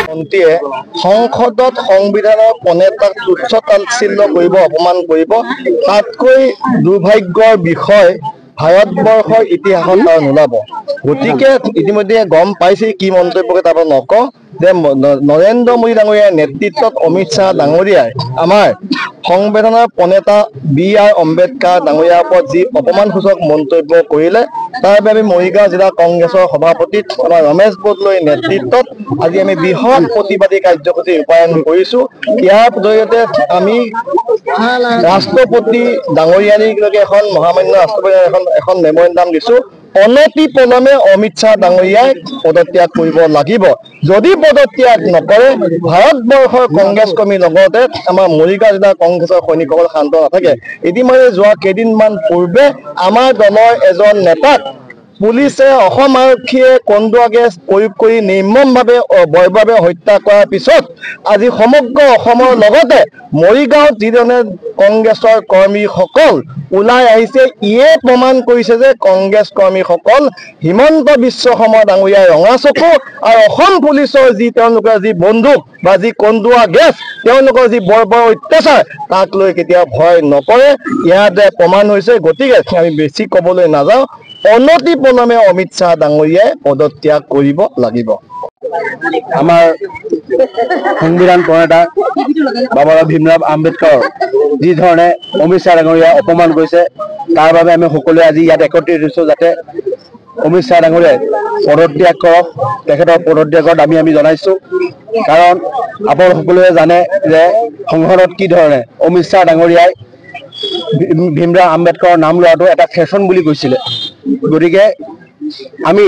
মন্ত্ৰীয়ে সংসদত সংবিধানৰ প্ৰণেতাক তুচ্ছ তাচ্ছিল্য কৰিব, অপমান কৰিব। তাতকৈ দুৰ্ভাগ্যৰ বিষয় ভাৰতবৰ্ষৰ ইতিহাসত তাৰ নোলাব। গতিকে ইতিমধ্যে গম পাইছে কি মন্তব্যকে তাৰ নকওঁ যে নৰেন্দ্ৰ মোদী ডাঙৰীয়াৰ নেতৃত্বত অমিত শ্বাহ ডাঙৰীয়াই আমাৰ সংবিধানৰ প্ৰণেতা B.R. আম্বেদকাৰ ডাঙৰীয়াৰ ওপৰত যি অপমানসূচক মন্তব্য কৰিলে, তাৰ বাবে মৰিগাঁও জিলা কংগ্ৰেছৰ সভাপতি আমাৰ ৰমেশ বদলৈৰ নেতৃত্বত আজি আমি বৃহৎ প্ৰতিবাদী কাৰ্যসূচী ৰূপায়ণ কৰিছো। ইয়াৰ জৰিয়তে আমি ৰাষ্ট্ৰপতি ডাঙৰীয়ালৈকে এখন মহামান্য ৰাষ্ট্ৰপতি এখন মেমৰেণ্ডাম দিছো। অনতি পলমে অমিত শ্বাহ ডাঙৰীয়াই পদত্যাগ কৰিব লাগিব। যদি পদত্যাগ নকৰে ভাৰতবৰ্ষৰ কংগ্ৰেছ কৰ্মীৰ লগতে আমাৰ মৰিগাঁও জিলা কংগ্ৰেছৰ সৈনিকসকল শান্ত নাথাকে। ইতিমধ্যে যোৱা কেইদিনমান পূৰ্বে আমাৰ দলৰ এজন নেতাক পুলিচে অসম আৰক্ষীয়ে কন্দুৱা গেছ প্ৰয়োগ কৰি নিৰ্মমভাৱে বৰ্বৰভাৱে হত্যা কৰাৰ পিছত আজি সমগ্ৰ অসমৰ লগতে মৰিগাঁৱত যিধৰণে কংগ্ৰেছৰ কৰ্মীসকল ওলাই আহিছে, ইয়ে প্ৰমাণ কৰিছে যে কংগ্ৰেছ কৰ্মীসকল হিমন্ত বিশ্ব শৰ্মা ডাঙৰীয়াৰ ৰঙা চকু আৰু অসম পুলিচৰ যি তেওঁলোকৰ যি বন্দুক বা যি কন্দুৱা গেছ, তেওঁলোকৰ যি বৰ্বৰ অত্যাচাৰ, তাক লৈ কেতিয়াও ভয় নকৰে। ইয়াতে প্ৰমাণ হৈছে। গতিকে আমি বেছি ক'বলৈ নাযাওঁ, অনতি পলমে অমিত শ্বাহ ডাঙৰীয়াই পদত্যাগ কৰিব লাগিব। আমাৰ সংবিধান প্ৰণেতা বাবা ভীমৰাও আম্বেদকাৰ যি ধৰণে অমিত শ্বাহ ডাঙৰীয়াই অপমান কৰিছে, তাৰ বাবে আমি সকলোৱে আজি ইয়াত একত্ৰিত হৈছোঁ যাতে অমিত শ্বাহ ডাঙৰীয়াই পদত্যাগ কৰক। তেখেতৰ পদত্যাগত আমি জনাইছোঁ। কাৰণ আপোনালোক সকলোৱে জানে যে সংসদত কি ধৰণে অমিত শ্বাহ ডাঙৰীয়াই ভীমৰাও আম্বেদকাৰৰ নাম লোৱাটো এটা ফেশ্বন বুলি কৈছিলে। গতিকে আমি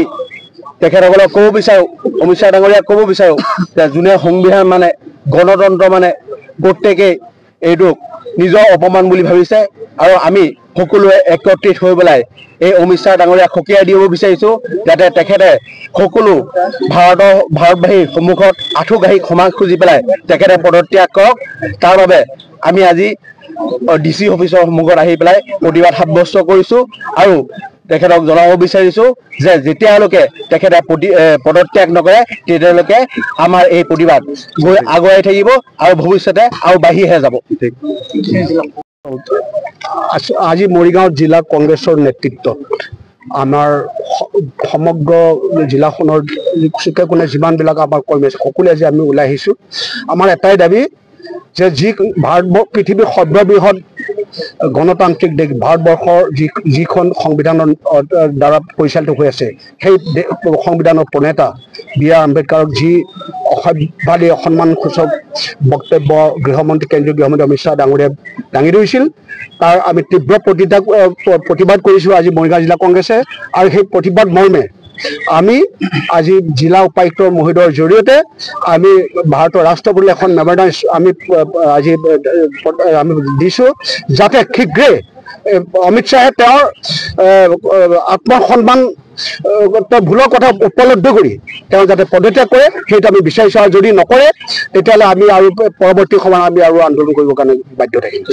তেখেতসকলক ক'ব বিচাৰোঁ, অমিত শ্বাহ ডাঙৰীয়াক ক'ব বিচাৰোঁ যে যোনে সংবিধান মানে গণতন্ত্ৰ মানে প্ৰত্যেকেই এইটোক নিজৰ অপমান বুলি ভাবিছে। আৰু আমি সকলোৱে একত্ৰিত হৈ পেলাই এই অমিত শ্বাহ ডাঙৰীয়াক সকীয়াই দিব বিচাৰিছোঁ যাতে তেখেতে সকলো ভাৰতবাসীৰ সন্মুখত আঁঠু কাঢ়ি ক্ষমা খুজি পেলাই তেখেতে পদত্যাগ কৰক। তাৰ বাবে আমি আজি DC অফিচৰ সন্মুখত আহি পেলাই প্ৰতিবাদ সাব্যস্ত কৰিছোঁ আৰু তেখেতক জনাব বিচাৰিছোঁ যে যেতিয়ালৈকে তেখেতে পদত্যাগ নকৰে তেতিয়ালৈকে আমাৰ এই প্ৰতিবাদ গৈ আগুৱাই থাকিব আৰু ভৱিষ্যতে আৰু বাঢ়িহে যাব। আজি মৰিগাঁও জিলা কংগ্ৰেছৰ নেতৃত্বত আমাৰ সমগ্ৰ জিলাখনৰ চুকে কোণে যিমানবিলাক আমাৰ কৰ্মী আছে সকলোৱে আজি আমি ওলাই আহিছোঁ। আমাৰ এটাই দাবী যে পৃথিৱীৰ সৰ্ববৃহৎ গণতান্ত্ৰিক দেশ ভাৰতবৰ্ষৰ যিখন সংবিধানৰ দ্বাৰা পৰিচালিত হৈ আছে, সেই সংবিধানৰ প্ৰণেতা B.R. আম্বেদকাৰক যি অসভ্যবাদী অসন্মানসূচক বক্তব্য কেন্দ্ৰীয় গৃহমন্ত্ৰী অমিত শ্বাহ ডাঙৰীয়াই দাঙি ধৰিছিল, তাৰ আমি তীব্ৰ প্ৰতিবাদ কৰিছোঁ আজি মৰিগাঁও জিলা কংগ্ৰেছে। আৰু সেই প্ৰতিবাদ মৰ্মে আমি আজি জিলা উপায়ুক্ত মহোদয়ৰ জৰিয়তে আমি ভাৰতৰ ৰাষ্ট্ৰপতিলৈ এখন মেমৰেণ্ডাম আমি দিছোঁ যাতে শীঘ্ৰে অমিত শ্বাহে তেওঁৰ আত্মসন্মান ভুলৰ কথা উপলব্ধ কৰি তেওঁ যাতে পদত্যাগ কৰে সেইটো আমি বিচাৰিছোঁ। আৰু যদি নকৰে তেতিয়াহ'লে আমি আৰু পৰৱৰ্তী সময়ত আমি আৰু আন্দোলন কৰিবৰ কাৰণে বাধ্য থাকিম।